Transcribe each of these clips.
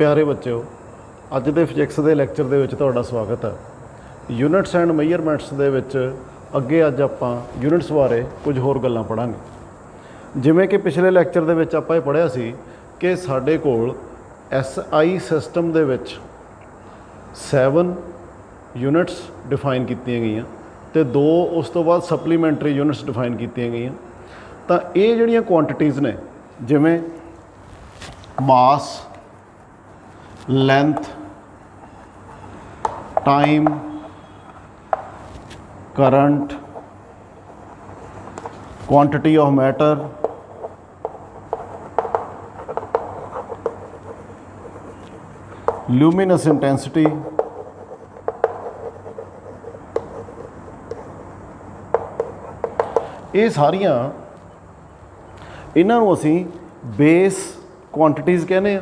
प्यारे बच्चों, अज दे फिजिक्स के लैक्चर दे विच तुहाडा स्वागत है। यूनिट्स एंड मेजरमेंट्स दे विच अगे अज आपां यूनिट्स बारे कुछ होर गल्लां पढ़ांगे। जिवें कि पिछले लैक्चर दे विच आपां पढ़िया सी कि साडे कोल SI सिस्टम दे विच 7 यूनिट्स डिफाइन कीतियां गईयां ते 2 उस तो बाद सप्लीमेंटरी यूनिट्स डिफाइन कीतियां गईयां। तां इह जिहड़ियां क्वांटिटीज़ ने जिवें mass, length, time, current, quantity of matter, luminous intensity, ये सारियां इन्हां नूं असीं बेस क्वांटिटीज़ कहने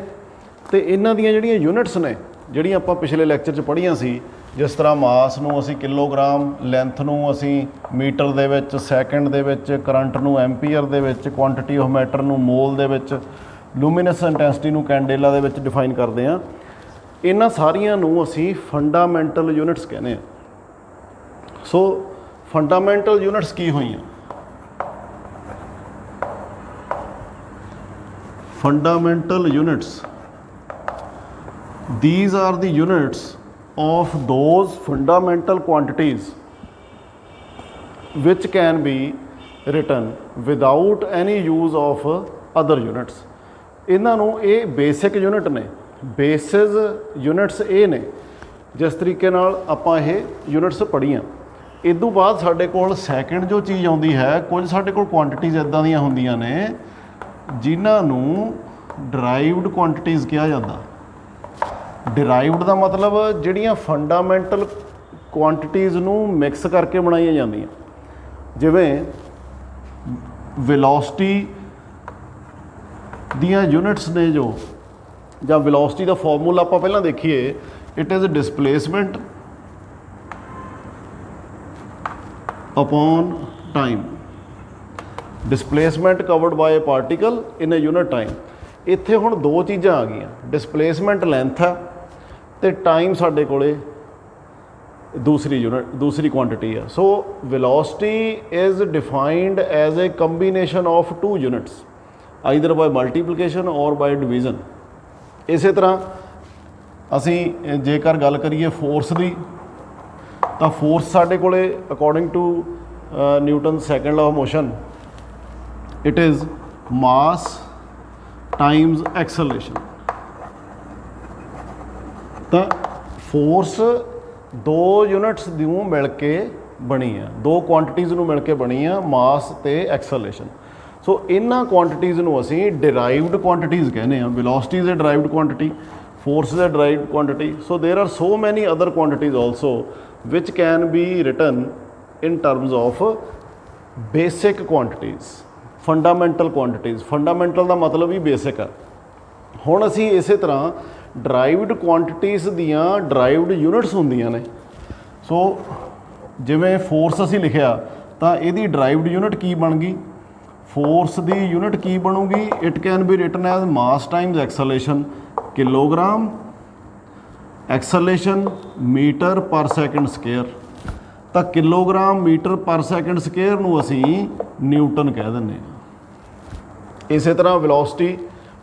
तो इन्हां दियां जिहड़ियां यूनिट्स ने जिहड़ियां आपां पिछले लैक्चर च पढ़ियां सी, जिस तरह मास नूं असीं किलोग्राम, लेंथ नूं असीं मीटर दे विच, सैकेंड दे विच, करंट नूं ampere they which, quantity of matter नूं मोल दे विच, लूमिनस इंटेंसिटी नूं कैंडेला दे विच डिफाइन करदे हां। इन्हां सारियां नूं असीं फंडामेंटल यूनिट्स कहने आ। सो फंडामेंटल यूनिट्स की होईयां? Fundamental units, these are the units of those fundamental quantities which can be written without any use of other units। इन्हां नूं ये बेसिक यूनिट ने, बेसिस यूनिट्स ये ने जिस तरीके नाल आपां ये यूनिट्स पढ़ियां। इदों बाद साडे कोल सैकेंड जो चीज़ आउंदी है, कुछ साडे कोल क्वांटिटीज़ इदां दीयां हुंदियां ने जिन्हां नूं डिराइव्ड क्वांटिटीज़ कहा जाता। डिराइव्ड का मतलब जिहड़ियां फंडामेंटल क्वांटिटीज़ नूं मिक्स करके बनाईयां जांदियां। जिवें वेलोसिटी दियां यूनिट्स ने जो, जां वेलोसिटी का फॉर्मूला आपां पहलां देखीए, it is displacement upon time. Displacement covered by a particle in a unit time. इत्थे हुण दो चीज़ां आ गईयां, डिसप्लेसमेंट लेंथ है तो टाइम साडे कोले दूसरी यूनिट, दूसरी क्वांटिटी है। So velocity is defined as a combination of 2 units, either by multiplication और बाय डिवीजन। इस तरह असीं जेकर गल करिए फोर्स की, तो फोर्स साडे कोले according to Newton second law of motion, it is mass times acceleration. तो फोर्स 2 यूनिट्स दूँ मिल के बनी है, 2 क्वांटिटीज़ नूं मिल के बनी है, मास ते एक्सेलरेशन। सो इन्हां क्वांटिटीज़ नूं असीं डिराइव्ड क्वांटिटीज़ कहने हैं। Velocity is a derived quantity, force is a derived quantity. So there are so many other quantities also which can be written in terms of basic quantities, fundamental quantities. Fundamental का मतलब ही basic है। हुण असीं इस तरह derived quantities दियां derived units होंदियां ने। सो जिवें फोर्स असीं लिखिया तो इहदी डिराइव्ड यूनिट की बन गई, फोर्स की यूनिट की बनूगी, it can be written as mass times acceleration, kilogram, acceleration metre per second square. तो kilogram metre per second square नूं असीं न्यूटन कह दिंदे हां। इस तरह velocity,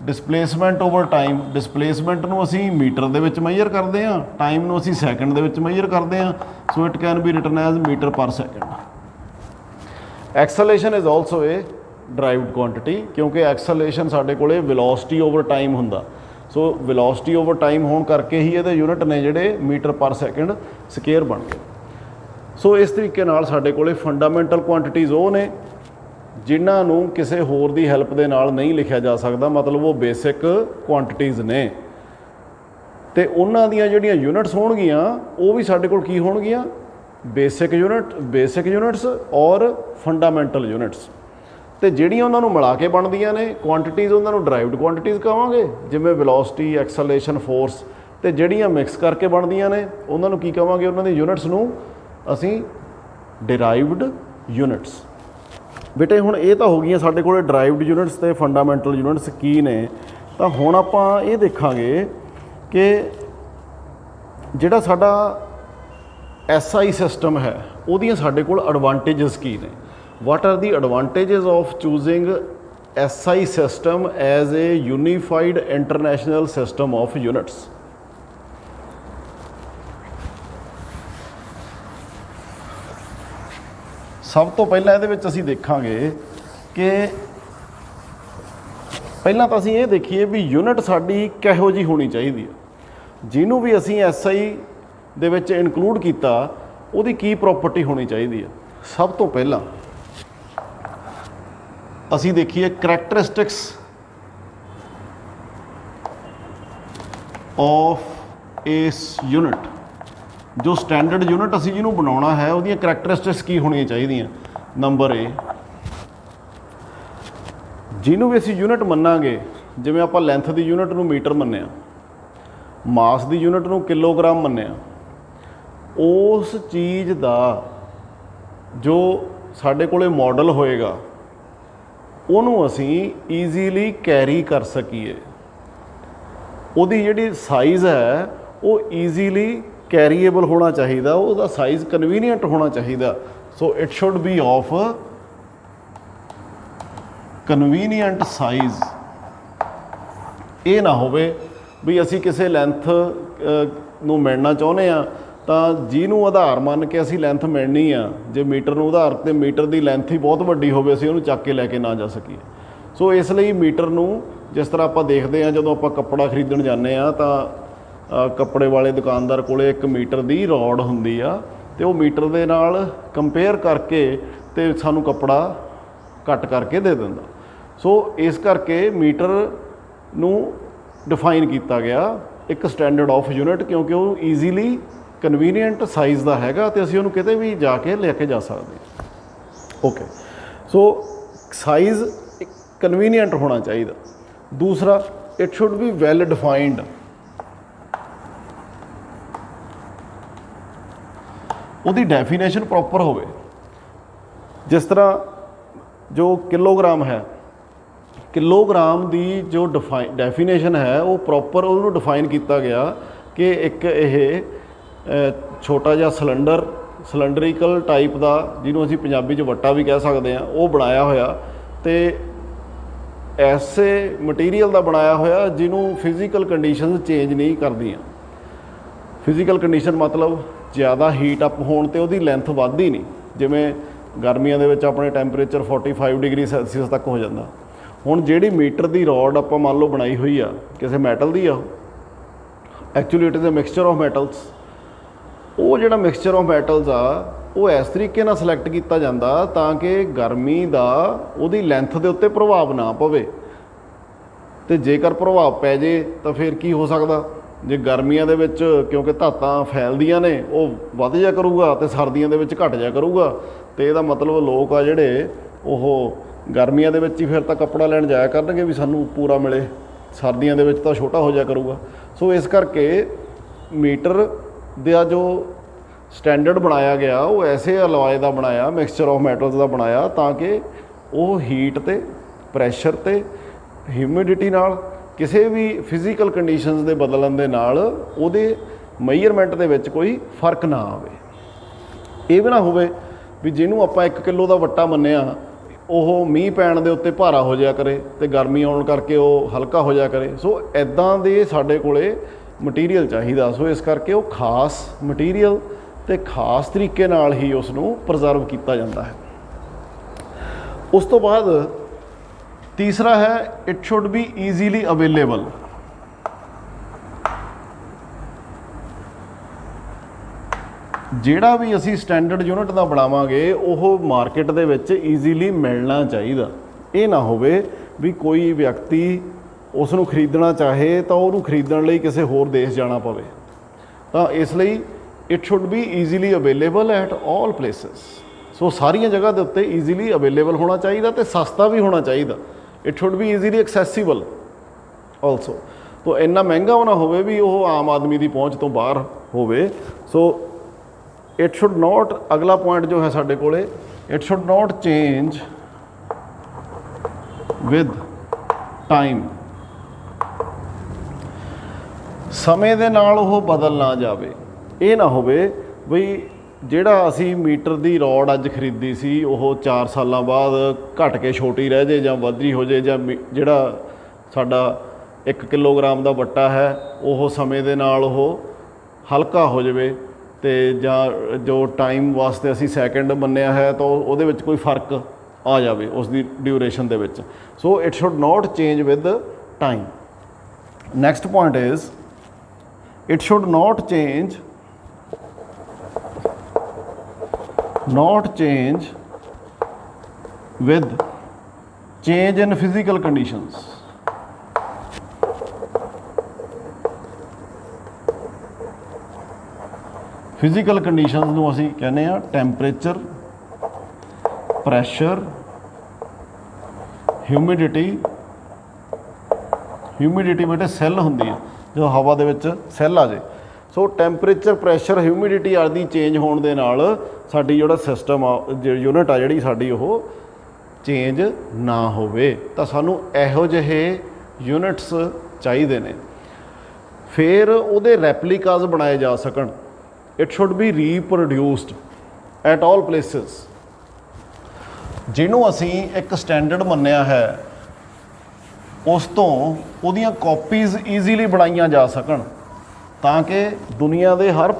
displacement over time, displacement नूं असीं मीटर दे विच मेजर करदे हां, टाइम नूं असीं सैकेंड दे विच मेजर करदे हां। So it can be written as metre per second. Acceleration is also a derived quantity, क्योंकि एक्सेलरेशन साडे कोले वेलोसिटी ओवर टाइम हुंदा। सो वेलोसिटी ओवर टाइम होण करके ही इहदे यूनिट ने जिहड़े मीटर पर सैकेंड स्केयर बन गए। सो इस तरीके नाल साडे कोले फंडामेंटल क्वांटिटीज़ वो ने जिन्हां नूं किसी होर दी हैल्प दे नाल नहीं लिखिया जा सकदा, मतलब वो बेसिक क्वांटिटीज़ ने। ते उन्हां दियां जिहड़ियां यूनिट्स होणगियां वो भी साडे कोल की होणगियां, बेसिक यूनिट्स और फंडामेंटल यूनिट्स। ते जिहड़ियां उन्हां नूं मिला के बनदियां ने क्वांटिटीज़, उन्हां नूं डिराइव्ड क्वांटिटीज़ कहांगे, जिवें वेलोसिटी, एक्सेलरेशन, फोर्स। ते जिहड़ियां मिक्स करके बनदियां ने उन्हां नूं की कहांगे, उन्हां दी यूनिट्स नूं असीं डिराइव्ड यूनिट्स। बेटे हुण ये तो हो गई साडे कोल डिराइव्ड यूनिट्स ते फंडामेंटल यूनिट्स की ने। तो हुण आपां ये देखांगे कि ਜਿਹੜਾ ਸਾਡਾ SI ਸਿਸਟਮ ਹੈ ਉਹਦੀਆਂ ਸਾਡੇ ਕੋਲ ਐਡਵਾਂਟੇजेस ਕੀ ਨੇ। What are the advantages of ਚੂਜ਼ਿੰਗ SI system as a unified international system of units. ਸਭ ਤੋਂ ਪਹਿਲਾਂ ਇਹਦੇ ਵਿੱਚ ਅਸੀਂ ਦੇਖਾਂਗੇ ਕਿ ਪਹਿਲਾਂ ਤਾਂ ਅਸੀਂ ਇਹ ਦੇਖੀਏ ਵੀ ਯੂਨਿਟ ਸਾਡੀ ਕਿਹੋ ਜਿਹੀ ਹੋਣੀ ਚਾਹੀਦੀ ਹੈ। ਜਿਹਨੂੰ ਵੀ ਅਸੀਂ SI ਦੇ ਵਿੱਚ ਇਨਕਲੂਡ ਕੀਤਾ ਉਹਦੀ ਕੀ ਪ੍ਰੋਪਰਟੀ ਹੋਣੀ ਚਾਹੀਦੀ ਹੈ। ਸਭ ਤੋਂ ਪਹਿਲਾਂ ਅਸੀਂ ਦੇਖੀਏ ਕਰੈਕਟਰਿਸਟਿਕਸ ਆਫ ਇਸ ਯੂਨਿਟ। ਜੋ ਸਟੈਂਡਰਡ ਯੂਨਿਟ ਅਸੀਂ ਜਿਹਨੂੰ ਬਣਾਉਣਾ ਹੈ ਉਹਦੀਆਂ ਕਰੈਕਟਰਿਸਟਿਕਸ ਕੀ ਹੋਣੀਆਂ ਚਾਹੀਦੀਆਂ। ਨੰਬਰ A, ਜਿਹਨੂੰ ਵੀ ਅਸੀਂ ਯੂਨਿਟ ਮੰਨਾਂਗੇ, ਜਿਵੇਂ ਆਪਾਂ ਲੈਂਥ ਦੀ ਯੂਨਿਟ ਨੂੰ ਮੀਟਰ ਮੰਨਿਆ, ਮਾਸ ਦੀ ਯੂਨਿਟ ਨੂੰ ਕਿਲੋਗ੍ਰਾਮ ਮੰਨਿਆ, ਉਸ ਚੀਜ਼ ਦਾ ਜੋ ਸਾਡੇ ਕੋਲੇ ਮਾਡਲ ਹੋਏਗਾ ਉਹਨੂੰ ਅਸੀਂ ਈਜ਼ੀਲੀ ਕੈਰੀ ਕਰ ਸਕੀਏ। ਉਹਦੀ ਜਿਹੜੀ ਸਾਈਜ਼ ਹੈ ਉਹ ਈਜ਼ੀਲੀ ਕੈਰੀਏਬਲ ਹੋਣਾ ਚਾਹੀਦਾ, ਉਹਦਾ ਸਾਈਜ਼ ਕਨਵੀਨੀਅੰਟ ਹੋਣਾ ਚਾਹੀਦਾ। So it should B of convenient size. ਇਹ ਨਾ ਹੋਵੇ ਵੀ ਅਸੀਂ ਕਿਸੇ ਲੈਂਥ ਨੂੰ ਮਿਲਣਾ ਚਾਹੁੰਦੇ ਆ ਤਾਂ ਜਿਹਨੂੰ ਆਧਾਰ ਮੰਨ ਕੇ ਅਸੀਂ ਲੈਂਥ ਮਿਲਣੀ ਆ, ਜੇ ਮੀਟਰ ਨੂੰ ਆਧਾਰ ਤੇ ਮੀਟਰ ਦੀ ਲੈਂਥ ਹੀ ਬਹੁਤ ਵੱਡੀ ਹੋਵੇ ਅਸੀਂ ਉਹਨੂੰ ਚੱਕ ਕੇ ਲੈ ਕੇ ਨਾ ਜਾ ਸਕੀਏ। ਸੋ ਇਸ ਲਈ ਮੀਟਰ ਨੂੰ, ਜਿਸ ਤਰ੍ਹਾਂ ਆਪਾਂ ਦੇਖਦੇ ਹਾਂ ਜਦੋਂ ਆਪਾਂ ਕੱਪੜਾ ਖਰੀਦਣ ਜਾਂਦੇ ਆ ਤਾਂ ਕੱਪੜੇ ਵਾਲੇ ਦੁਕਾਨਦਾਰ ਕੋਲੇ ਇੱਕ ਮੀਟਰ ਦੀ ਰੋਡ ਹੁੰਦੀ ਆ ਤੇ ਉਹ ਮੀਟਰ ਦੇ ਨਾਲ ਕੰਪੇਅਰ ਕਰਕੇ ਤੇ ਸਾਨੂੰ ਕੱਪੜਾ ਕੱਟ ਕਰਕੇ ਦੇ ਦਿੰਦਾ। ਸੋ ਇਸ ਕਰਕੇ ਮੀਟਰ ਨੂੰ ਡਿਫਾਈਨ ਕੀਤਾ ਗਿਆ ਇੱਕ ਸਟੈਂਡਰਡ ਆਫ ਯੂਨਿਟ, ਕਿਉਂਕਿ ਉਹ ਈਜ਼ੀਲੀ ਕਨਵੀਨੀਅੰਟ ਸਾਈਜ਼ ਦਾ ਹੈਗਾ ਤੇ ਅਸੀਂ ਉਹਨੂੰ ਕਿਤੇ ਵੀ ਜਾ ਕੇ ਲੈ ਕੇ ਜਾ ਸਕਦੇ। ਓਕੇ, ਸੋ ਸਾਈਜ਼ ਕਨਵੀਨੀਅੰਟ ਹੋਣਾ ਚਾਹੀਦਾ। ਦੂਸਰਾ, it should B well defined. ਉਹਦੀ ਡੈਫੀਨੇਸ਼ਨ ਪ੍ਰੋਪਰ ਹੋਵੇ। ਜਿਸ ਤਰ੍ਹਾਂ ਜੋ ਕਿਲੋਗ੍ਰਾਮ ਹੈ, ਕਿਲੋਗ੍ਰਾਮ ਦੀ ਜੋ ਡੈਫੀਨੇਸ਼ਨ ਹੈ ਉਹ ਪ੍ਰੋਪਰ ਉਹਨੂੰ ਡਿਫਾਈਨ ਕੀਤਾ ਗਿਆ ਕਿ ਇੱਕ ਇਹ ਛੋਟਾ ਜਿਹਾ ਸਿਲੰਡਰੀਕਲ ਟਾਈਪ ਦਾ, ਜਿਹਨੂੰ ਅਸੀਂ ਪੰਜਾਬੀ 'ਚ ਵੱਟਾ ਵੀ ਕਹਿ ਸਕਦੇ ਹਾਂ, ਉਹ ਬਣਾਇਆ ਹੋਇਆ ਤੇ ਐਸੇ ਮਟੀਰੀਅਲ ਦਾ ਬਣਾਇਆ ਹੋਇਆ ਜਿਹਨੂੰ ਫਿਜ਼ੀਕਲ ਕੰਡੀਸ਼ਨਸ ਚੇਂਜ ਨਹੀਂ ਕਰਦੀਆਂ। ਫਿਜ਼ੀਕਲ ਕੰਡੀਸ਼ਨ ਮਤਲਬ ਜ਼ਿਆਦਾ ਹੀਟ ਅਪ ਹੋਣ ਤੇ ਉਹਦੀ ਲੈਂਥ ਵੱਧਦੀ ਨਹੀਂ। ਜਿਵੇਂ ਗਰਮੀਆਂ ਦੇ ਵਿੱਚ ਆਪਣੇ ਟੈਂਪਰੇਚਰ 45 ਡਿਗਰੀ ਸੈਲਸੀਅਸ ਤੱਕ ਹੋ ਜਾਂਦਾ। ਹੁਣ ਜਿਹੜੀ ਮੀਟਰ ਦੀ ਰੋਡ ਆਪਾਂ ਮੰਨ ਲਓ ਬਣਾਈ ਹੋਈ ਆ ਕਿਸੇ ਮੈਟਲ ਦੀ ਆ, actually it is a mixture of metals. ਉਹ ਜਿਹੜਾ ਮਿਕਸਚਰ ਆਫ ਮੈਟਲਸ ਆ ਉਹ ਇਸ ਤਰੀਕੇ ਨਾਲ ਸਿਲੈਕਟ ਕੀਤਾ ਜਾਂਦਾ ਤਾਂ ਕਿ ਗਰਮੀ ਦਾ ਉਹਦੀ ਲੈਂਥ ਦੇ ਉੱਤੇ ਪ੍ਰਭਾਵ ਨਾ ਪਵੇ। ਤੇ ਜੇਕਰ ਪ੍ਰਭਾਵ ਪੈ ਜੇ ਤਾਂ ਫਿਰ ਕੀ ਹੋ ਸਕਦਾ, ਜੇ ਗਰਮੀਆਂ ਦੇ ਵਿੱਚ ਕਿਉਂਕਿ ਧਾਤਾਂ ਫੈਲਦੀਆਂ ਨੇ ਉਹ ਵੱਧ ਜਾ ਕਰੂਗਾ ਤੇ ਸਰਦੀਆਂ ਦੇ ਵਿੱਚ ਘਟ ਜਾ ਕਰੂਗਾ। ਤੇ ਇਹਦਾ ਮਤਲਬ ਲੋਕ ਆ ਜਿਹੜੇ ਉਹ ਗਰਮੀਆਂ ਦੇ ਵਿੱਚ ਹੀ ਫਿਰ ਤਾਂ ਕੱਪੜਾ ਲੈਣ ਜਾਇਆ ਕਰਨਗੇ ਵੀ ਸਾਨੂੰ ਪੂਰਾ ਮਿਲੇ, ਸਰਦੀਆਂ ਦੇ ਵਿੱਚ ਤਾਂ ਛੋਟਾ ਹੋ ਜਾ ਕਰੂਗਾ। ਸੋ ਇਸ ਕਰਕੇ ਮੀਟਰ ਦਾ ਜੋ ਸਟੈਂਡਰਡ ਬਣਾਇਆ ਗਿਆ ਉਹ ਐਸੇ ਅਲੋਏ ਦਾ ਬਣਾਇਆ, ਮਿਕਸਚਰ ਆਫ ਮੈਟਲਸ ਦਾ ਬਣਾਇਆ ਤਾਂ ਕਿ ਉਹ ਹੀਟ ਤੇ ਪ੍ਰੈਸ਼ਰ ਤੇ ਹਿਊਮਿਡਿਟੀ ਨਾਲ ਕਿਸੇ ਵੀ ਫਿਜ਼ੀਕਲ ਕੰਡੀਸ਼ਨਸ ਦੇ ਬਦਲਣ ਦੇ ਨਾਲ ਉਹਦੇ ਮੇਜਰਮੈਂਟ ਦੇ ਵਿੱਚ ਕੋਈ ਫਰਕ ਨਾ ਆਵੇ। ਇਹ ਵੀ ਨਾ ਹੋਵੇ ਵੀ ਜਿਹਨੂੰ ਆਪਾਂ 1 ਕਿਲੋ ਦਾ ਵੱਟਾ ਮੰਨਿਆ ਉਹ ਮੀਂਹ ਪੈਣ ਦੇ ਉੱਤੇ ਭਾਰਾ ਹੋ ਜਾਇਆ ਕਰੇ ਤੇ ਗਰਮੀ ਆਉਣ ਕਰਕੇ ਉਹ ਹਲਕਾ ਹੋ ਜਾਇਆ ਕਰੇ। ਸੋ ਇੱਦਾਂ ਦੇ ਸਾਡੇ ਕੋਲੇ ਮਟੀਰੀਅਲ ਚਾਹੀਦਾ। ਸੋ ਇਸ ਕਰਕੇ ਉਹ ਖਾਸ ਮਟੀਰੀਅਲ ਤੇ ਖਾਸ ਤਰੀਕੇ ਨਾਲ ਹੀ ਉਸ ਨੂੰ ਪ੍ਰਜ਼ਰਵ ਕੀਤਾ ਜਾਂਦਾ ਹੈ। ਉਸ ਤੋਂ ਬਾਅਦ ਤੀਸਰਾ ਹੈ it should be easily available. ਜਿਹੜਾ ਵੀ ਅਸੀਂ ਸਟੈਂਡਰਡ ਯੂਨਿਟ ਦਾ ਬਣਾਵਾਂਗੇ ਉਹ ਮਾਰਕੀਟ ਦੇ ਵਿੱਚ ਈਜ਼ੀਲੀ ਮਿਲਣਾ ਚਾਹੀਦਾ। ਇਹ ਨਾ ਹੋਵੇ ਵੀ ਕੋਈ ਵਿਅਕਤੀ ਉਸ ਨੂੰ ਖਰੀਦਣਾ ਚਾਹੇ ਤਾਂ ਉਹਨੂੰ ਖਰੀਦਣ ਲਈ ਕਿਸੇ ਹੋਰ ਦੇਸ਼ ਜਾਣਾ ਪਵੇ। ਤਾਂ ਇਸ ਲਈ it should be easily available at all places. So ਸਾਰੀਆਂ ਜਗ੍ਹਾ ਦੇ ਉੱਤੇ ਈਜ਼ੀਲੀ ਅਵੇਲੇਬਲ ਹੋਣਾ ਚਾਹੀਦਾ ਤੇ ਸਸਤਾ ਵੀ ਹੋਣਾ ਚਾਹੀਦਾ। It should be easily accessible also. ਤੋ ਇੰਨਾ ਮਹਿੰਗਾ ਨਾ ਹੋਵੇ ਵੀ ਉਹ ਆਮ ਆਦਮੀ ਦੀ ਪਹੁੰਚ ਤੋਂ ਬਾਹਰ ਹੋਵੇ। ਸੋ ਇਟ ਸ਼ੁੱਡ ਨੋਟ, ਅਗਲਾ ਪੁਆਇੰਟ ਜੋ ਹੈ ਸਾਡੇ ਕੋਲੇ, it should note change with time. ਸਮੇਂ ਦੇ ਨਾਲ ਉਹ ਬਦਲ ਨਾ ਜਾਵੇ। ਇਹ ਨਾ ਹੋਵੇ ਬਈ ਜਿਹੜਾ ਅਸੀਂ ਮੀਟਰ ਦੀ ਰੋਡ ਅੱਜ ਖਰੀਦੀ ਸੀ ਉਹ 4 ਸਾਲਾਂ ਬਾਅਦ ਘਟ ਕੇ ਛੋਟੀ ਰਹਿ ਜੇ ਜਾਂ ਵੱਧੀ ਹੋ ਜੇ, ਜਾਂ ਜਿਹੜਾ ਸਾਡਾ 1 ਕਿਲੋਗ੍ਰਾਮ ਦਾ ਵੱਟਾ ਹੈ ਉਹ ਸਮੇਂ ਦੇ ਨਾਲ ਉਹ ਹਲਕਾ ਹੋ ਜਾਵੇ, ਅਤੇ ਜਾਂ ਜੋ ਟਾਈਮ ਵਾਸਤੇ ਅਸੀਂ ਸੈਕਿੰਡ ਮੰਨਿਆ ਹੈ ਤਾਂ ਉਹਦੇ ਵਿੱਚ ਕੋਈ ਫਰਕ ਆ ਜਾਵੇ ਉਸ ਦੀ ਡਿਊਰੇਸ਼ਨ ਦੇ ਵਿੱਚ। So it should note change with time. Next point is it should not change with change in physical conditions। Physical conditions ਨੂੰ ਅਸੀਂ ਕਹਿੰਦੇ ਆ ਟੈਂਪਰੇਚਰ, ਪ੍ਰੈਸ਼ਰ, ਹਿਊਮਿਡਿਟੀ ਬੇਟੇ ਸੈੱਲ ਹੁੰਦੀ ਆ ਜਦੋਂ ਹਵਾ ਦੇ ਵਿੱਚ ਸੈੱਲ ਆ ਜਾਏ। ਸੋ ਟੈਂਪਰੇਚਰ, ਪ੍ਰੈਸ਼ਰ, ਹਿਊਮਿਡਿਟੀ ਆਦਿ ਚੇਂਜ ਹੋਣ ਦੇ ਨਾਲ ਸਾਡੀ ਜਿਹੜਾ ਸਿਸਟਮ ਆ, ਯੂਨਿਟ ਆ ਜਿਹੜੀ ਸਾਡੀ, ਉਹ ਚੇਂਜ ਨਾ ਹੋਵੇ। ਤਾਂ ਸਾਨੂੰ ਇਹੋ ਜਿਹੇ ਯੂਨਿਟਸ ਚਾਹੀਦੇ ਨੇ। ਫਿਰ ਉਹਦੇ ਰੈਪਲੀਕਾਜ਼ ਬਣਾਏ ਜਾ ਸਕਣ। It should be reproduced at all places. ਜਿਹਨੂੰ ਅਸੀਂ ਇੱਕ ਸਟੈਂਡਰਡ ਮੰਨਿਆ ਹੈ ਉਸ ਤੋਂ ਉਹਦੀਆਂ ਕਾਪੀਜ਼ ਈਜ਼ੀਲੀ ਬਣਾਈਆਂ ਜਾ ਸਕਣ ਤਾਂ ਕਿ ਦੁਨੀਆ ਦੇ ਹਰ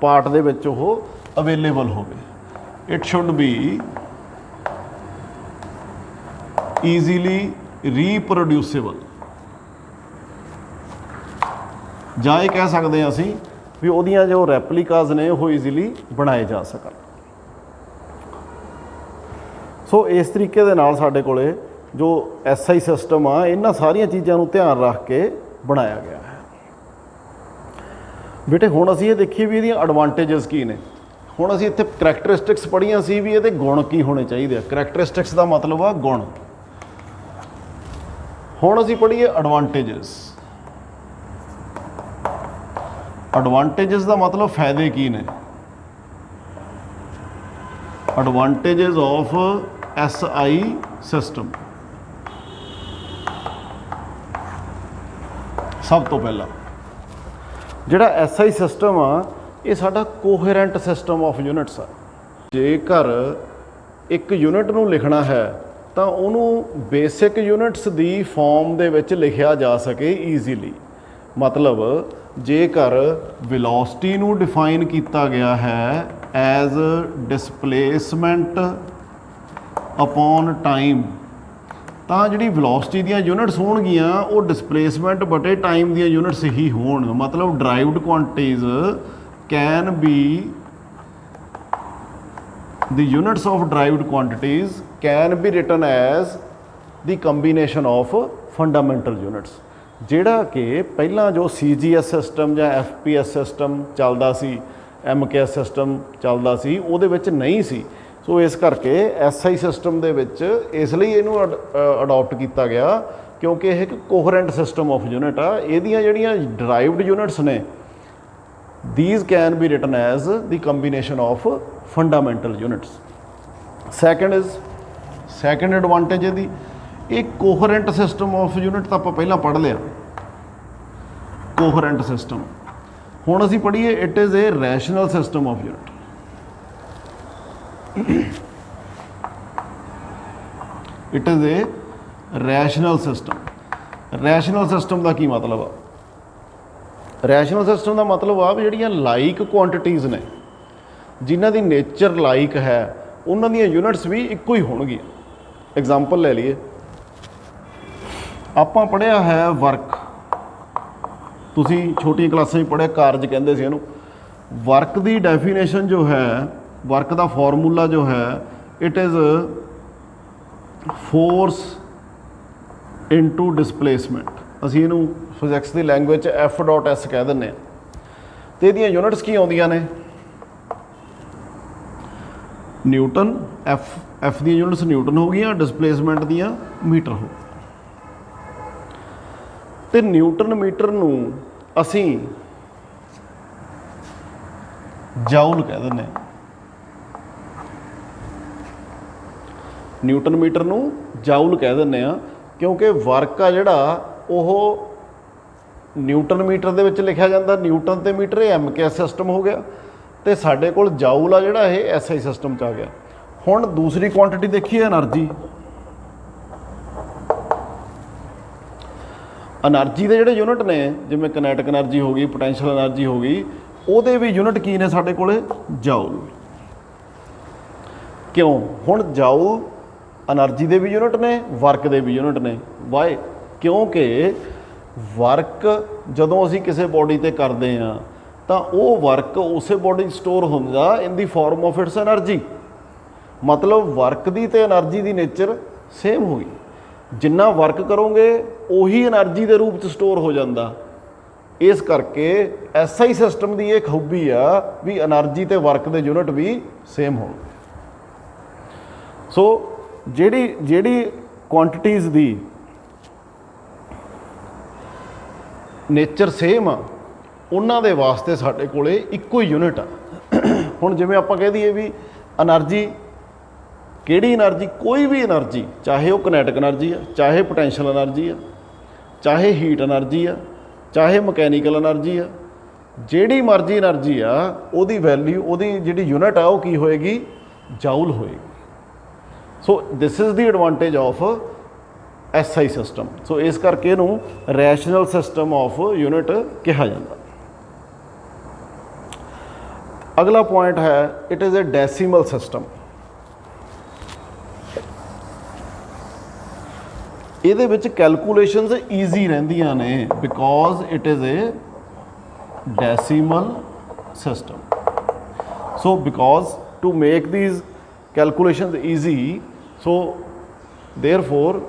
ਪਾਰਟ ਦੇ ਵਿੱਚ ਉਹ ਅਵੇਲੇਬਲ ਹੋਵੇ। ਇਟ ਸ਼ੁੱਡ ਬੀ ਈਜ਼ੀਲੀ ਰੀਪਰੋਡਿਊਸੇਬਲ, ਜਾਂ ਇਹ ਕਹਿ ਸਕਦੇ ਹਾਂ ਅਸੀਂ ਵੀ ਉਹਦੀਆਂ ਜੋ ਰੈਪਲੀਕਾਜ਼ ਨੇ ਉਹ ਈਜ਼ੀਲੀ ਬਣਾਏ ਜਾ ਸਕਣ। ਸੋ ਇਸ ਤਰੀਕੇ ਦੇ ਨਾਲ ਸਾਡੇ ਕੋਲੇ ਜੋ SI ਸਿਸਟਮ ਆ ਇਹਨਾਂ ਸਾਰੀਆਂ ਚੀਜ਼ਾਂ ਨੂੰ ਧਿਆਨ ਰੱਖ ਕੇ ਬਣਾਇਆ ਗਿਆ ਹੈ। ਬੇਟੇ ਹੁਣ ਅਸੀਂ ਇਹ ਦੇਖੀਏ ਵੀ ਇਹਦੀਆਂ ਐਡਵਾਂਟੇਜਸ ਕੀ ਨੇ। ਹੁਣ ਅਸੀਂ ਇੱਥੇ ਕਰੈਕਟਰਿਸਟਿਕਸ ਪੜ੍ਹੀਆਂ ਸੀ ਵੀ ਇਹਦੇ ਗੁਣ ਕੀ ਹੋਣੇ ਚਾਹੀਦੇ ਆ। ਕਰੈਕਟਰਿਸਟਿਕਸ ਦਾ ਮਤਲਬ ਆ ਗੁਣ। ਹੁਣ ਅਸੀਂ ਪੜ੍ਹੀਏ ਐਡਵਾਂਟੇਜਸ। ਐਡਵਾਂਟੇਜਸ ਦਾ ਮਤਲਬ ਫਾਇਦੇ ਕੀ ਨੇ। Advantages of SI system. ਸਭ ਤੋਂ ਪਹਿਲਾਂ ਜਿਹੜਾ SI ਸਿਸਟਮ ਆ ਇਹ ਸਾਡਾ ਕੋਹਰੈਂਟ ਸਿਸਟਮ ਆਫ ਯੂਨਿਟਸ ਆ। ਜੇਕਰ ਇੱਕ ਯੂਨਿਟ ਨੂੰ ਲਿਖਣਾ ਹੈ ਤਾਂ ਉਹਨੂੰ ਬੇਸਿਕ ਯੂਨਿਟਸ ਦੀ ਫਾਰਮ ਦੇ ਵਿੱਚ ਲਿਖਿਆ ਜਾ ਸਕੇ ਈਜ਼ੀਲੀ। ਮਤਲਬ ਜੇਕਰ ਵੈਲੋਸਿਟੀ ਨੂੰ ਡਿਫਾਈਨ ਕੀਤਾ ਗਿਆ ਹੈ ਐਜ਼ ਡਿਸਪਲੇਸਮੈਂਟ ਅਪੋਨ ਟਾਈਮ, ਤਾਂ ਜਿਹੜੀ ਵੈਲੋਸਿਟੀ ਦੀਆਂ ਯੂਨਿਟਸ ਹੋਣਗੀਆਂ ਉਹ ਡਿਸਪਲੇਸਮੈਂਟ ਬਟੇ ਟਾਈਮ ਦੀਆਂ ਯੂਨਿਟਸ ਹੀ ਹੋਣ। ਮਤਲਬ derived quantities can be the units of derived quantities can be written as the combination of fundamental units। ਜਿਹੜਾ ਕਿ ਪਹਿਲਾਂ ਜੋ CGS ਸਿਸਟਮ ਜਾਂ FPS ਸਿਸਟਮ ਚੱਲਦਾ ਸੀ, MKS ਸਿਸਟਮ ਚੱਲਦਾ ਸੀ, ਉਹਦੇ ਵਿੱਚ ਨਹੀਂ ਸੀ। ਸੋ ਇਸ ਕਰਕੇ SI ਸਿਸਟਮ ਦੇ ਵਿੱਚ ਇਸ ਲਈ ਇਹਨੂੰ ਅਡਾਪਟ ਕੀਤਾ ਗਿਆ ਕਿਉਂਕਿ ਇਹ ਇੱਕ ਕੋਹਰੈਂਟ ਸਿਸਟਮ ਆਫ ਯੂਨਿਟ ਆ। ਇਹਦੀਆਂ ਜਿਹੜੀਆਂ ਡਰਾਈਵਡ ਯੂਨਿਟਸ ਨੇ these can be written as the combination of fundamental units। second advantage ਇਹਦੀ ਇਹ ਕੋਹਰੈਂਟ ਸਿਸਟਮ ਆਫ ਯੂਨਿਟ ਤਾਂ ਆਪਾਂ ਪਹਿਲਾਂ ਪੜ੍ਹ ਲਿਆ। ਕੋਹਰੈਂਟ ਸਿਸਟਮ ਹੁਣ ਅਸੀਂ ਪੜ੍ਹੀਏ it is a rational system of unit. It is a rational system. Rational system ਦਾ ਕੀ ਮਤਲਬ ਆ। ਰੈਸ਼ਨਲ ਸਿਸਟਮ ਦਾ ਮਤਲਬ ਆ ਵੀ ਜਿਹੜੀਆਂ ਲਾਈਕ ਕੁਆਂਟੀਟੀਜ਼ ਨੇ ਜਿਨ੍ਹਾਂ ਦੀ ਨੇਚਰ ਲਾਈਕ ਹੈ ਉਹਨਾਂ ਦੀਆਂ ਯੂਨਿਟਸ ਵੀ ਇੱਕੋ ਹੀ ਹੋਣਗੀਆਂ। ਐਗਜ਼ਾਮਪਲ ਲੈ ਲਈਏ, ਆਪਾਂ ਪੜ੍ਹਿਆ ਹੈ ਵਰਕ, ਤੁਸੀਂ ਛੋਟੀਆਂ ਕਲਾਸਾਂ 'ਚ ਪੜ੍ਹਿਆ, ਕਾਰਜ ਕਹਿੰਦੇ ਸੀ ਇਹਨੂੰ। ਵਰਕ ਦੀ ਡੈਫੀਨੇਸ਼ਨ ਜੋ ਹੈ, ਵਰਕ ਦਾ ਫਾਰਮੂਲਾ ਜੋ ਹੈ, it is force into displacement. ਅਸੀਂ ਇਹਨੂੰ ਫਿਜ਼ਿਕਸ ਦੀ ਲੈਂਗੁਏਜ 'ਚ F.S ਕਹਿ ਦਿੰਦੇ ਹਾਂ। ਅਤੇ ਇਹਦੀਆਂ ਯੂਨਿਟਸ ਕੀ ਆਉਂਦੀਆਂ ਨੇ, ਨਿਊਟਨ। F ਦੀਆਂ ਯੂਨਿਟਸ ਨਿਊਟਨ ਹੋ ਗਈਆਂ, ਡਿਸਪਲੇਸਮੈਂਟ ਦੀਆਂ ਮੀਟਰ ਹੋ। ਅਤੇ ਨਿਊਟਨ ਮੀਟਰ ਨੂੰ ਅਸੀਂ ਜਾਊਲ ਕਹਿ ਦਿੰਦੇ ਹਾਂ। ਨਿਊਟਨ ਮੀਟਰ ਨੂੰ ਜਾਊਲ ਕਹਿ ਦਿੰਦੇ ਹਾਂ ਕਿਉਂਕਿ ਵਰਕ ਆ ਜਿਹੜਾ ਉਹ न्यूटन मीटर ਦੇ ਵਿੱਚ ਲਿਖਿਆ ਜਾਂਦਾ, न्यूटन ਤੇ मीटर ਇਹ MKS ਸਿਸਟਮ ਹੋ ਗਿਆ ਤੇ ਸਾਡੇ ਕੋਲ ਜਾਊਲ ਆ ਜਿਹੜਾ ਇਹ SI ਸਿਸਟਮ 'ਚ ਆ ਗਿਆ। ਹੁਣ ਦੂਸਰੀ ਕੁਆਂਟੀਟੀ ਦੇਖੀਏ એનર્ਜੀ। એનર્ਜੀ ਦੇ ਜਿਹੜੇ ਯੂਨਿਟ ਨੇ ਜਿਵੇਂ ਕਿਨੈਟਿਕ એનર્ਜੀ ਹੋ ਗਈ, ਪੋਟੈਂਸ਼ੀਅਲ એનર્ਜੀ ਹੋ ਗਈ, ਉਹਦੇ ਵੀ ਯੂਨਿਟ ਕੀ ਨੇ ਸਾਡੇ ਕੋਲੇ? ਜਾਊਲ। ਕਿਉਂ? ਹੁਣ ਜਾਊਲ એનર્ਜੀ ਦੇ ਵੀ ਯੂਨਿਟ ਨੇ, ਵਰਕ ਦੇ ਵੀ ਯੂਨਿਟ ਨੇ। ਵਾਈ? ਕਿਉਂਕਿ ਵਰਕ ਜਦੋਂ ਅਸੀਂ ਕਿਸੇ ਬੋਡੀ ਤੇ ਕਰਦੇ ਹਾਂ ਤਾਂ ਉਹ ਵਰਕ ਉਸੇ ਬੋਡੀ ਸਟੋਰ ਹੁੰਦਾ ਇਨ the form of its energy. ਮਤਲਬ ਵਰਕ ਦੀ ਤੇ એનર્ਜੀ ਦੀ ਨੇਚਰ ਸੇਮ ਹੋ ਗਈ। ਜਿੰਨਾ ਵਰਕ ਕਰੋਗੇ ਉਹੀ એનર્ਜੀ ਦੇ ਰੂਪ 'ਚ ਸਟੋਰ ਹੋ ਜਾਂਦਾ। ਇਸ ਕਰਕੇ SI ਸਿਸਟਮ ਦੀ ਇਹ ਖੂਬੀ ਆ ਵੀ એનર્ਜੀ ਤੇ ਵਰਕ ਦੇ ਯੂਨਿਟ ਵੀ ਸੇਮ ਹੋਣ। ਸੋ ਜਿਹੜੀ ਕੁਆਂਟੀਟੀਜ਼ ਦੀ ਨੇਚਰ ਸੇਮ ਆ ਉਹਨਾਂ ਦੇ ਵਾਸਤੇ ਸਾਡੇ ਕੋਲੇ ਇੱਕੋ ਹੀ ਯੂਨਿਟ ਆ। ਹੁਣ ਜਿਵੇਂ ਆਪਾਂ ਕਹਿ ਦਈਏ ਵੀ એનર્ਜੀ, ਕਿਹੜੀ એનર્ਜੀ? ਕੋਈ ਵੀ એનર્ਜੀ, ਚਾਹੇ ਉਹ ਕਿਨੈਟਿਕ એનર્ਜੀ ਆ, ਚਾਹੇ ਪੋਟੈਂਸ਼ੀਅਲ એનર્ਜੀ ਆ, ਚਾਹੇ ਹੀਟ એનર્ਜੀ ਆ, ਚਾਹੇ ਮਕੈਨੀਕਲ એનਰਜੀ ਆ, ਜਿਹੜੀ ਮਰਜ਼ੀ એનਰਜੀ ਆ ਉਹਦੀ ਵੈਲਿਊ, ਉਹਦੀ ਜਿਹੜੀ ਯੂਨਿਟ ਆ ਉਹ ਕੀ ਹੋਏਗੀ? ਜਾਊਲ ਹੋਏਗੀ। So this is the advantage of SI system. So ਇਸ ਕਰਕੇ ਇਹਨੂੰ ਰੈਸ਼ਨਲ ਸਿਸਟਮ ਆਫ ਯੂਨਿਟ ਕਿਹਾ ਜਾਂਦਾ। ਅਗਲਾ ਪੁਆਇੰਟ ਹੈ it is a decimal system. ਇਹਦੇ ਵਿੱਚ ਕੈਲਕੂਲੇਸ਼ਨਸ ਈਜ਼ੀ ਰਹਿੰਦੀਆਂ ਨੇ because it is a decimal system. So because to make these calculations easy, so therefore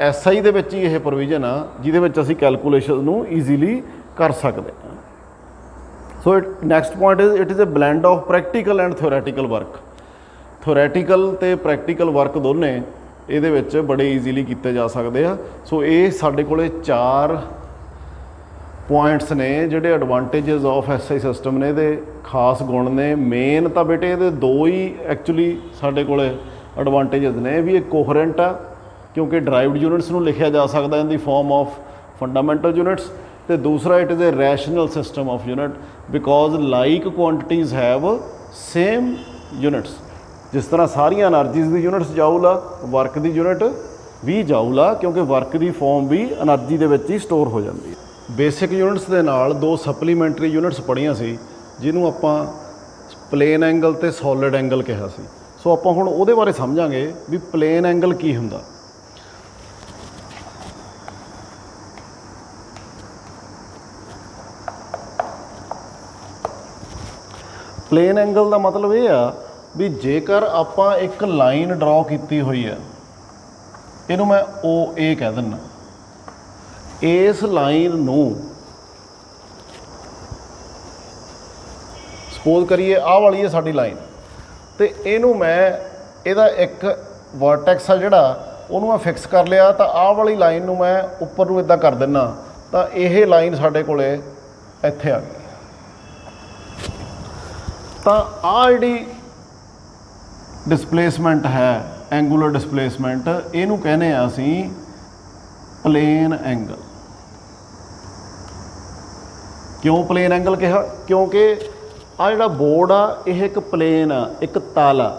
SI ਦੇ ਵਿੱਚ ਹੀ ਇਹ ਪ੍ਰੋਵੀਜ਼ਨ ਆ ਜਿਹਦੇ ਵਿੱਚ ਅਸੀਂ ਕੈਲਕੂਲੇਸ਼ਨ ਨੂੰ ਈਜ਼ੀਲੀ ਕਰ ਸਕਦੇ ਹਾਂ। So next point is it is a blend of practical and theoretical work. Theoretical ਤੇ ਪ੍ਰੈਕਟੀਕਲ ਵਰਕ ਦੋਨੇ ਇਹਦੇ ਵਿੱਚ ਬੜੇ ਈਜ਼ੀਲੀ ਕੀਤੇ ਜਾ ਸਕਦੇ ਆ। ਸੋ ਇਹ ਸਾਡੇ ਕੋਲੇ 4 ਪੁਆਇੰਟਸ ਨੇ ਜਿਹੜੇ ਐਡਵਾਂਟੇਜਸ ਆਫ SI ਸਿਸਟਮ ਨੇ, ਇਹਦੇ ਖਾਸ ਗੁਣ ਨੇ। ਮੇਨ ਤਾਂ ਬੇਟੇ ਇਹਦੇ 2 ਹੀ ਐਕਚੁਅਲੀ ਸਾਡੇ ਕੋਲੇ ਐਡਵਾਂਟੇਜਸ ਨੇ ਵੀ ਇਹ ਕੋਹਰੈਂਟ ਆ ਕਿਉਂਕਿ ਡਰਾਈਵਡ ਯੂਨਿਟਸ ਨੂੰ ਲਿਖਿਆ ਜਾ ਸਕਦਾ in the form of fundamental units, ਤੇ ਦੂਸਰਾ it is a rational system of unit because like quantities have same units. ਜਿਸ ਤਰ੍ਹਾਂ ਸਾਰੀਆਂ એનਰਜੀਜ਼ ਦੀ ਯੂਨਿਟਸ ਜਾਊਲ ਆ, ਵਰਕ ਦੀ ਯੂਨਿਟ ਵੀ ਜਾਊਲ ਆ ਕਿਉਂਕਿ ਵਰਕ ਦੀ ਫਾਰਮ ਵੀ એનਰਜੀ ਦੇ ਵਿੱਚ ਹੀ ਸਟੋਰ ਹੋ ਜਾਂਦੀ ਹੈ। ਬੇਸਿਕ ਯੂਨਿਟਸ ਦੇ ਨਾਲ 2 ਸਪਲੀਮੈਂਟਰੀ ਯੂਨਿਟਸ ਪੜ੍ਹੀਆਂ ਸੀ ਜਿਹਨੂੰ ਆਪਾਂ ਪਲੇਨ ਐਂਗਲ ਤੇ ਸੋਲਿਡ ਐਂਗਲ ਕਿਹਾ ਸੀ। ਸੋ ਆਪਾਂ ਹੁਣ ਉਹਦੇ ਬਾਰੇ ਸਮਝਾਂਗੇ ਵੀ ਪਲੇਨ ਐਂਗਲ ਕੀ ਹੁੰਦਾ। ਪਲੇਨ ਐਂਗਲ ਦਾ ਮਤਲਬ ਇਹ ਆ ਵੀ ਜੇਕਰ ਆਪਾਂ ਇੱਕ ਲਾਈਨ ਡਰਾ ਕੀਤੀ ਹੋਈ ਆ, ਇਹਨੂੰ ਮੈਂ OA ਕਹਿ ਦਿੰਦਾ, ਇਸ ਲਾਈਨ ਨੂੰ ਸਪੋਜ਼ ਕਰੀਏ ਆਹ ਵਾਲੀ ਹੈ ਸਾਡੀ ਲਾਈਨ, ਤੇ ਇਹਨੂੰ ਮੈਂ ਇਹਦਾ ਇੱਕ ਵਰਟੈਕਸ ਆ ਜਿਹੜਾ ਉਹਨੂੰ ਮੈਂ ਫਿਕਸ ਕਰ ਲਿਆ, ਤਾਂ ਆਹ ਵਾਲੀ ਲਾਈਨ ਨੂੰ ਮੈਂ ਉੱਪਰ ਨੂੰ ਇੱਦਾਂ ਕਰ ਦਿੰਦਾ, ਤਾਂ ਇਹ ਲਾਈਨ ਸਾਡੇ ਕੋਲੇ ਇੱਥੇ ਆ ਗਈ। ਤਾਂ ਆਹ ਜਿਹੜੀ ਡਿਸਪਲੇਸਮੈਂਟ ਹੈ, ਐਂਗੂਲਰ ਡਿਸਪਲੇਸਮੈਂਟ, ਇਹਨੂੰ ਕਹਿੰਦੇ ਆ ਅਸੀਂ ਪਲੇਨ ਐਂਗਲ। ਕਿਉਂ ਪਲੇਨ ਐਂਗਲ ਕਿਹਾ? ਕਿਉਂਕਿ ਆ ਜਿਹੜਾ ਬੋਰਡ ਆ ਇਹ ਇੱਕ ਪਲੇਨ ਆ, ਇੱਕ ਤਲ ਆ,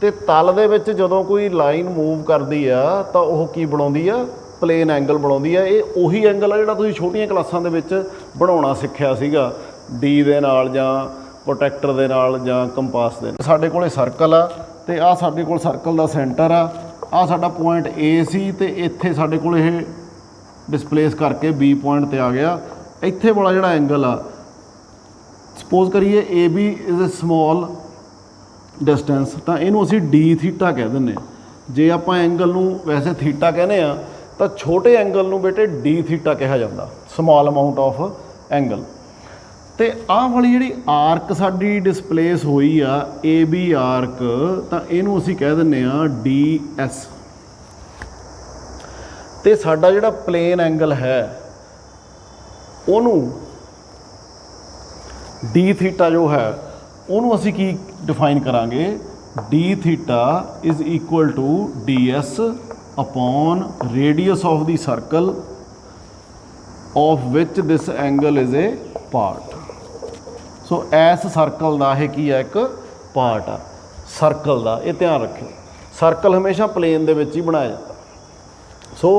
ਤੇ ਤਲ ਦੇ ਵਿੱਚ ਜਦੋਂ ਕੋਈ ਲਾਈਨ ਮੂਵ ਕਰਦੀ ਆ ਤਾਂ ਉਹ ਕੀ ਬਣਾਉਂਦੀ ਆ? ਪਲੇਨ ਐਂਗਲ ਬਣਾਉਂਦੀ ਆ। ਇਹ ਉਹੀ ਐਂਗਲ ਆ ਜਿਹੜਾ ਤੁਸੀਂ ਛੋਟੀਆਂ ਕਲਾਸਾਂ ਦੇ ਵਿੱਚ ਬਣਾਉਣਾ ਸਿੱਖਿਆ ਸੀਗਾ, ਡੀ ਦੇ ਨਾਲ ਜਾਂ ਪ੍ਰੋਟੈਕਟਰ ਦੇ ਨਾਲ ਜਾਂ ਕੰਪਾਸ ਦੇ ਨਾਲ। ਸਾਡੇ ਕੋਲੇ ਸਰਕਲ ਆ ਤੇ ਆਹ ਸਾਡੇ ਕੋਲ ਸਰਕਲ ਦਾ ਸੈਂਟਰ ਆ, ਆਹ ਸਾਡਾ ਪੁਆਇੰਟ A ਸੀ ਤੇ ਇੱਥੇ ਸਾਡੇ ਕੋਲ ਇਹ ਡਿਸਪਲੇਸ ਕਰਕੇ B ਪੁਆਇੰਟ ਤੇ ਆ ਗਿਆ। ਇੱਥੇ ਵਾਲਾ ਜਿਹੜਾ ਐਂਗਲ ਆ, ਸਪੋਜ਼ ਕਰੀਏ AB is a small distance, ਤਾਂ ਇਹਨੂੰ ਅਸੀਂ D ਥੀਟਾ ਕਹਿ ਦਿੰਦੇ ਹਾਂ। ਜੇ ਆਪਾਂ ਐਂਗਲ ਨੂੰ ਵੈਸੇ ਥੀਟਾ ਕਹਿੰਦੇ ਆ ਤਾਂ ਛੋਟੇ ਐਂਗਲ ਨੂੰ ਬੇਟੇ D ਥੀਟਾ ਕਿਹਾ ਜਾਂਦਾ, ਸਮੋਲ ਅਮਾਊਂਟ ਆਫ ਐਂਗਲ। ਤੇ ਆਹ ਵਾਲੀ ਜਿਹੜੀ ਆਰਕ ਸਾਡੀ ਡਿਸਪਲੇਸ ਹੋਈ ਆ AB ਆਰਕ, ਤਾਂ ਇਹਨੂੰ ਅਸੀਂ ਕਹਿ ਦਿੰਦੇ ਆ DS। ਤੇ ਸਾਡਾ ਜਿਹੜਾ ਪਲੇਨ ਐਂਗਲ ਹੈ ਉਹਨੂੰ D ਥੀਟਾ ਜੋ ਹੈ ਉਹਨੂੰ ਅਸੀਂ ਕੀ ਡਿਫਾਈਨ ਕਰਾਂਗੇ? D theta is equal to DS upon radius of the circle of which this angle is a part. So इस सर्कल का यह की है एक पार्ट आ सर्कल का, ये ध्यान रखियो। सर्कल हमेशा प्लेन दे विच ही बनाया जाता। So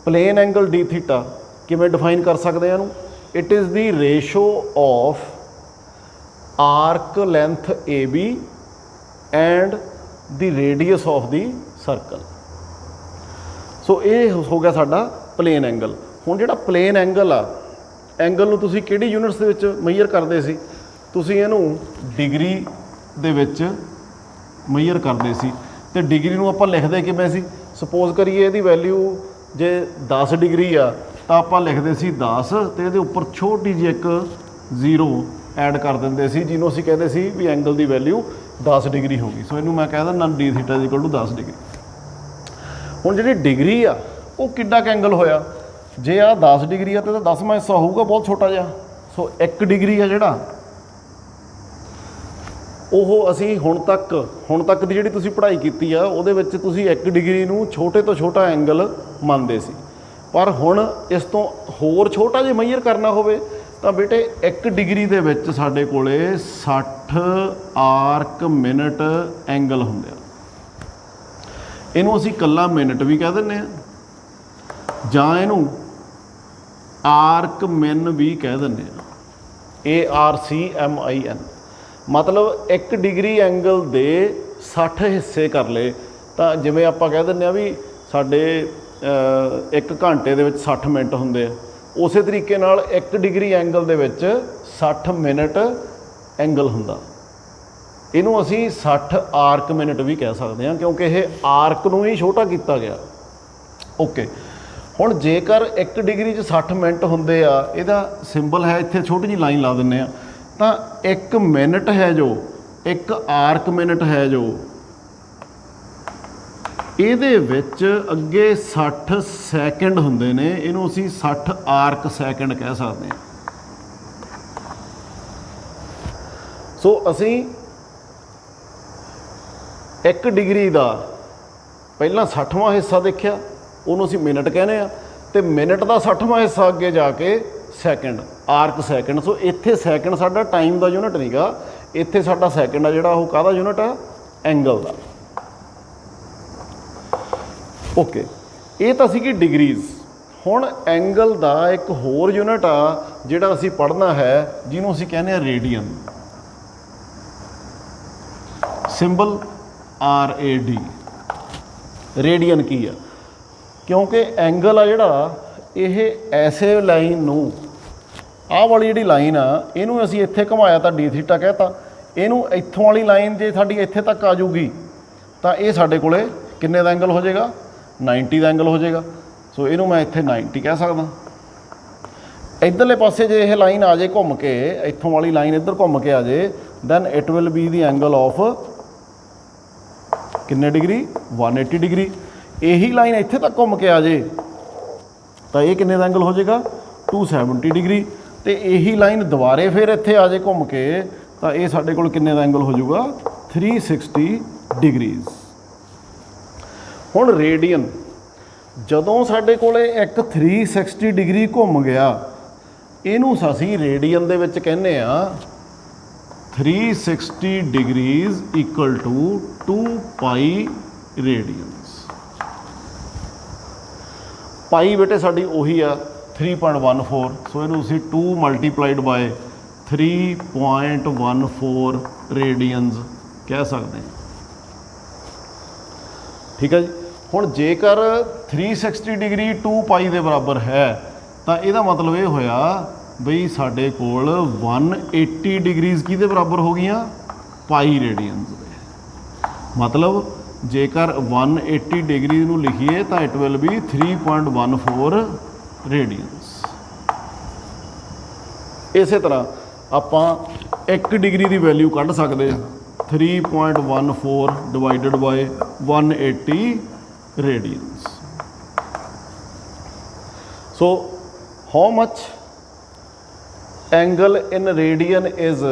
plane angle d theta किवें डिफाइन कर सकते हैं? It is the ratio of arc length A B and the radius of the circle. So ये हो गया साडा प्लेन एंगल। हुण जिहड़ा प्लेन एंगल आ, एंगल नूं तुसीं किहड़ी यूनिट्स दे विच मेजर करदे सी? तुसीं इहनूं डिग्री दे विच मेजर करदे सी ते डिग्री नूं आपां लिखदे किवें सी? सपोज करिए इहदी वैल्यू जे 10 डिग्री आ तां आपां लिखदे सी 10 ते इहदे उपर छोटी जी एक 0 ऐड कर दिंदे सी, जिहनूं असीं कहदे सी भी एंगल दी वैल्यू 10 डिग्री हो गई। सो इहनूं मैं कह दिंदा D theta equal to 10 degree. हुण जिहड़ी डिग्री आ वो किड्डा क एंगल होया? जे आ 10 डिग्री आ तो 10वां हिस्सा होऊगा बहुत छोटा जिहा। सो 1 डिग्री आ जिहड़ा ਉਹ ਅਸੀਂ ਹੁਣ ਤੱਕ ਦੀ ਜਿਹੜੀ ਤੁਸੀਂ ਪੜ੍ਹਾਈ ਕੀਤੀ ਆ ਉਹਦੇ ਵਿੱਚ ਤੁਸੀਂ 1 ਡਿਗਰੀ ਨੂੰ ਛੋਟੇ ਤੋਂ ਛੋਟਾ ਐਂਗਲ ਮੰਨਦੇ ਸੀ, ਪਰ ਹੁਣ ਇਸ ਤੋਂ ਹੋਰ ਛੋਟਾ ਜੇ ਮੇਜਰ ਕਰਨਾ ਹੋਵੇ ਤਾਂ ਬੇਟੇ 1 ਡਿਗਰੀ ਦੇ ਵਿੱਚ ਸਾਡੇ ਕੋਲੇ 60 ਆਰਕ ਮਿੰਟ ਐਂਗਲ ਹੁੰਦੇ ਆ। ਇਹਨੂੰ ਅਸੀਂ ਇਕੱਲਾ ਮਿੰਟ ਵੀ ਕਹਿ ਦਿੰਦੇ ਆ ਜਾਂ ਇਹਨੂੰ ਆਰਕ ਮਿਨ ਵੀ ਕਹਿ ਦਿੰਦੇ ਆ, ARCMIN। मतलब 1 डिग्री एंगल दे 60 हिस्से कर ले तो जिमें आप कह दें भी साढ़े 1 घंटे दे विच 60 मिनट होंदे आ, उस तरीके नाल 1 डिग्री एंगल दे विच 60 मिनट एंगल हुंदा। इनू असी 60 आर्क मिनट भी कह सकते हैं क्योंकि यह आर्क नूं ही छोटा किया गया। ओके, हुण जेकर 1 डिग्री 60 मिनट होंदे आ, इहदा सिंबल है इत्थे छोटी जी लाइन ला दिंदे आ तो 1 मिनट है जो 1 आर्क मिनट है जो ਇਹਦੇ ਵਿੱਚ ਅੱਗੇ 60 ਸੈਕਿੰਡ ਹੁੰਦੇ ਨੇ, ਇਹਨੂੰ ਅਸੀਂ 60 ਆਰਕ ਸੈਕਿੰਡ ਕਹਿ ਸਕਦੇ ਹਾਂ। ਸੋ ਅਸੀਂ 1 ਡਿਗਰੀ ਦਾ ਪਹਿਲਾਂ 60ਵਾਂ ਹਿੱਸਾ ਦੇਖਿਆ, ਉਹਨੂੰ ਅਸੀਂ ਮਿੰਟ ਕਹਿੰਦੇ ਆ, ਤੇ ਮਿੰਟ ਦਾ 60ਵਾਂ ਹਿੱਸਾ ਅੱਗੇ ਜਾ ਕੇ ਸੈਕਿੰਡ, ਆਰਕ ਸੈਕਿੰਡ। ਸੋ ਇੱਥੇ ਸੈਕਿੰਡ ਸਾਡਾ ਟਾਈਮ ਦਾ ਯੂਨਿਟ ਨਹੀਂਗਾ, ਇੱਥੇ ਸਾਡਾ ਸੈਕਿੰਡ ਆ ਜਿਹੜਾ ਉਹ ਕਾਹਦਾ ਯੂਨਿਟ ਆ? ਐਂਗਲ ਦਾ। ਓਕੇ, ਇਹ ਤਾਂ ਸੀਗੀ ਡਿਗਰੀਜ਼। ਹੁਣ ਐਂਗਲ ਦਾ ਇੱਕ ਹੋਰ ਯੂਨਿਟ ਆ ਜਿਹੜਾ ਅਸੀਂ ਪੜ੍ਹਨਾ ਹੈ, ਜਿਹਨੂੰ ਅਸੀਂ ਕਹਿੰਦੇ ਆ ਰੇਡੀਅਨ। Symbol RAD। ਰੇਡੀਅਨ ਕੀ ਆ? ਕਿਉਂਕਿ ਐਂਗਲ ਆ ਜਿਹੜਾ ਇਹ ਐਸੇ ਲਾਈਨ ਨੂੰ, ਆਹ ਵਾਲੀ ਜਿਹੜੀ ਲਾਈਨ ਆ ਇਹਨੂੰ ਅਸੀਂ ਇੱਥੇ ਘੁਮਾਇਆ ਤਾਂ ਡੀ ਥੀਟਾ ਕਹਿਤਾ, ਇਹਨੂੰ ਇੱਥੋਂ ਵਾਲੀ ਲਾਈਨ ਜੇ ਸਾਡੀ ਇੱਥੇ ਤੱਕ ਆ ਜਾਊਗੀ ਤਾਂ ਇਹ ਸਾਡੇ ਕੋਲੇ ਕਿੰਨੇ ਦਾ ਐਂਗਲ ਹੋ ਜਾਏਗਾ? 90 ਦਾ ਐਂਗਲ ਹੋ ਜਾਏਗਾ। ਸੋ ਇਹਨੂੰ ਮੈਂ ਇੱਥੇ 90 ਕਹਿ ਸਕਦਾ। ਇੱਧਰਲੇ ਪਾਸੇ ਜੇ ਇਹ ਲਾਈਨ ਆ ਜੇ ਘੁੰਮ ਕੇ, ਇੱਥੋਂ ਵਾਲੀ ਲਾਈਨ ਇੱਧਰ ਘੁੰਮ ਕੇ ਆ ਜੇ, then it will be the angle of ਕਿੰਨੇ ਡਿਗਰੀ? 180 ਡਿਗਰੀ। ਇਹੀ ਲਾਈਨ ਇੱਥੇ ਤੱਕ ਘੁੰਮ ਕੇ ਆ ਜੇ ਤਾਂ ਇਹ ਕਿੰਨੇ ਦਾ ਐਂਗਲ ਹੋ ਜਾਏਗਾ? 270 ਡਿਗਰੀ। ਤੇ ਇਹੀ ਲਾਈਨ ਦੁਬਾਰੇ ਫਿਰ ਇੱਥੇ ਆ ਜੇ ਘੁੰਮ ਕੇ ਤਾਂ ਇਹ ਸਾਡੇ ਕੋਲ ਕਿੰਨੇ ਦਾ ਐਂਗਲ ਹੋ ਜਾਊਗਾ? 360 ਡਿਗਰੀਜ਼। ਹੁਣ ਰੇਡੀਅਨ ਜਦੋਂ ਸਾਡੇ ਕੋਲੇ ਇੱਕ 360 ਡਿਗਰੀ ਘੁੰਮ ਗਿਆ, ਇਹਨੂੰ ਅਸੀਂ ਰੇਡੀਅਨ ਦੇ ਵਿੱਚ ਕਹਿੰਦੇ ਆ 360 ਡਿਗਰੀਜ਼ ਇਕੁਅਲ ਟੂ 2 ਪਾਈ ਰੇਡੀਅਨਸ। ਪਾਈ ਬੇਟੇ ਸਾਡੀ ਉਹੀ ਆ 3.14। ਸੋ ਇਹਨੂੰ ਅਸੀਂ 2 ਮਲਟੀਪਲਾਈਡ ਬਾਏ 3.14 ਰੇਡੀਅਨਸ ਕਹਿ ਸਕਦੇ ਹਾਂ। ਠੀਕ ਹੈ ਜੀ। ਹੁਣ ਜੇਕਰ 360 ਡਿਗਰੀ 2 ਪਾਈ ਦੇ ਬਰਾਬਰ ਹੈ ਤਾਂ ਇਹਦਾ ਮਤਲਬ ਇਹ ਹੋਇਆ ਬਈ ਸਾਡੇ ਕੋਲ 180 ਡਿਗਰੀਜ਼ ਕਿਹਦੇ ਬਰਾਬਰ ਹੋ ਗਈਆਂ? ਪਾਈ ਰੇਡੀਅਨਸ ਦੇ। ਮਤਲਬ ਜੇਕਰ 180 ਡਿਗਰੀ ਨੂੰ ਲਿਖੀਏ ਤਾਂ ਇਟ ਵਿਲ ਬੀ 3.14 ਰੇਡੀਅਨਸ। ਇਸੇ ਤਰ੍ਹਾਂ ਆਪਾਂ 1 ਡਿਗਰੀ ਦੀ ਵੈਲਿਊ ਕੱਢ ਸਕਦੇ ਹਾਂ, 3.14 divided bye 180 radians. So how much angle in radian is a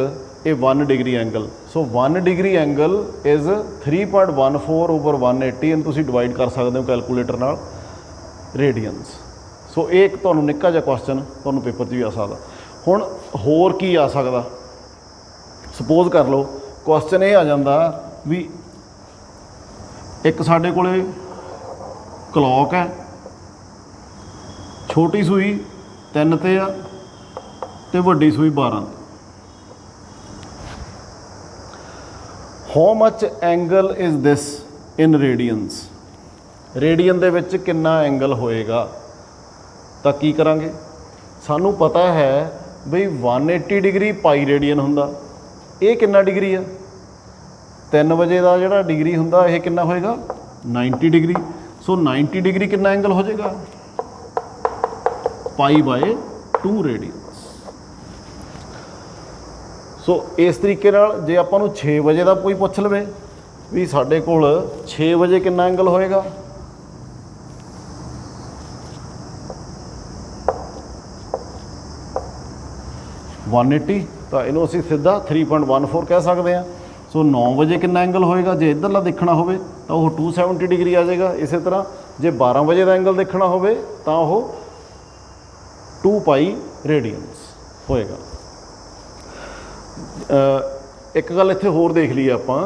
1 degree angle? So 1 degree angle is 3.14 over 180 and ਤੁਸੀਂ ਡਿਵਾਈਡ ਕਰ ਸਕਦੇ ਹੋ ਕੈਲਕੂਲੇਟਰ ਨਾਲ radians। ਸੋ ਇਹ ਇੱਕ ਤੁਹਾਨੂੰ ਨਿੱਕਾ ਜਿਹਾ ਕੁਐਸਚਨ ਤੁਹਾਨੂੰ ਪੇਪਰ 'ਚ ਵੀ ਆ ਸਕਦਾ। ਹੁਣ ਹੋਰ ਕੀ ਆ ਸਕਦਾ, ਸਪੋਜ਼ ਕਰ ਲਓ ਕੁਐਸਚਨ ਇਹ ਆ ਜਾਂਦਾ ਵੀ ਇੱਕ ਸਾਡੇ ਕੋਲੇ ਕਲੌਕ ਹੈ, ਛੋਟੀ ਸੂਈ 3 ਤੇ ਆ ਤੇ ਵੱਡੀ ਸੂਈ 12 ਤੇ। How much angle is this in radians, radian ਦੇ ਵਿੱਚ ਕਿੰਨਾ ਐਂਗਲ ਹੋਏਗਾ। ਤਾਂ ਕੀ ਕਰਾਂਗੇ, ਸਾਨੂੰ ਪਤਾ ਹੈ ਬਈ 180 ਡਿਗਰੀ ਪਾਈ ਰੇਡੀਅਨ ਹੁੰਦਾ। ਇਹ ਕਿੰਨਾ ਡਿਗਰੀ ਆ, 3 ਵਜੇ ਦਾ ਜਿਹੜਾ ਡਿਗਰੀ ਹੁੰਦਾ ਇਹ ਕਿੰਨਾ ਹੋਏਗਾ 90 ਡਿਗਰੀ। ਸੋ 90 ਡਿਗਰੀ ਕਿੰਨਾ ਐਂਗਲ ਹੋ ਜਾਏਗਾ, ਪਾਈ ਬਾਏ 2 ਰੇਡੀਅਨਸ। ਸੋ ਇਸ ਤਰੀਕੇ ਨਾਲ ਜੇ ਆਪਾਂ ਨੂੰ 6 ਵਜੇ ਦਾ ਕੋਈ ਪੁੱਛ ਲਵੇ ਵੀ ਸਾਡੇ ਕੋਲ 6 ਵਜੇ ਕਿੰਨਾ ਐਂਗਲ ਹੋਏਗਾ, ਤਾਂ ਇਹਨੂੰ ਅਸੀਂ ਸਿੱਧਾ 3.14 ਕਹਿ ਸਕਦੇ ਹਾਂ। ਸੋ 9 ਵਜੇ ਕਿੰਨਾ ਐਂਗਲ ਹੋਏਗਾ, ਜੇ ਇੱਧਰਲਾ ਦੇਖਣਾ ਹੋਵੇ ਤਾਂ ਉਹ 270 ਡਿਗਰੀ ਆ ਜਾਏਗਾ। ਇਸੇ ਤਰ੍ਹਾਂ ਜੇ 12 ਵਜੇ ਦਾ ਐਂਗਲ ਦੇਖਣਾ ਹੋਵੇ ਤਾਂ ਉਹ 2 ਪਾਈ ਰੇਡੀਅਨਸ ਹੋਏਗਾ। ਇੱਕ ਗੱਲ ਇੱਥੇ ਹੋਰ ਦੇਖ ਲਈਏ ਆਪਾਂ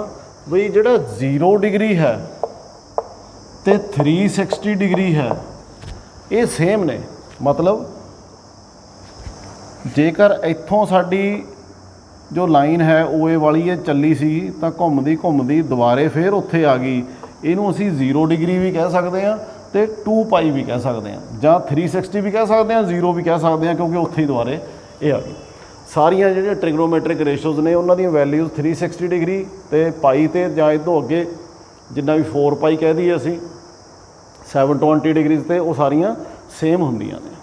ਬਈ ਜਿਹੜਾ 0 ਡਿਗਰੀ ਹੈ ਤੇ 360 ਡਿਗਰੀ ਹੈ ਇਹ ਸੇਮ ਨੇ। ਮਤਲਬ ਜੇਕਰ ਇੱਥੋਂ ਸਾਡੀ ਜੋ ਲਾਈਨ ਹੈ OA ਵਾਲੀ ਇਹ ਚੱਲੀ ਸੀ ਤਾਂ ਘੁੰਮਦੀ ਘੁੰਮਦੀ ਦੁਬਾਰੇ ਫਿਰ ਉੱਥੇ ਆ ਗਈ, ਇਹਨੂੰ ਅਸੀਂ 0 ਡਿਗਰੀ ਵੀ ਕਹਿ ਸਕਦੇ ਹਾਂ ਤੇ 2 ਪਾਈ ਵੀ ਕਹਿ ਸਕਦੇ ਹਾਂ, ਜਾਂ 360 ਵੀ ਕਹਿ ਸਕਦੇ ਹਾਂ, 0 ਵੀ ਕਹਿ ਸਕਦੇ ਹਾਂ, ਕਿਉਂਕਿ ਉੱਥੇ ਹੀ ਦੁਬਾਰੇ ਇਹ ਆ ਗਈ। ਸਾਰੀਆਂ ਜਿਹੜੀਆਂ ਟ੍ਰਿਗਨੋਮੈਟ੍ਰਿਕ ਰੇਸ਼ੋਜ਼ ਨੇ ਉਹਨਾਂ ਦੀਆਂ ਵੈਲਿਊਜ਼ 360 ਡਿਗਰੀ ਤੇ ਪਾਈ ਤੇ ਜਾਂ ਇਹ ਤੋਂ ਅੱਗੇ ਜਿੰਨਾ ਵੀ 4 ਪਾਈ ਕਹਿ ਦਈਏ ਅਸੀਂ 720 ਡਿਗਰੀਜ਼ ਤੇ ਉਹ ਸਾਰੀਆਂ ਸੇਮ ਹੁੰਦੀਆਂ ਨੇ।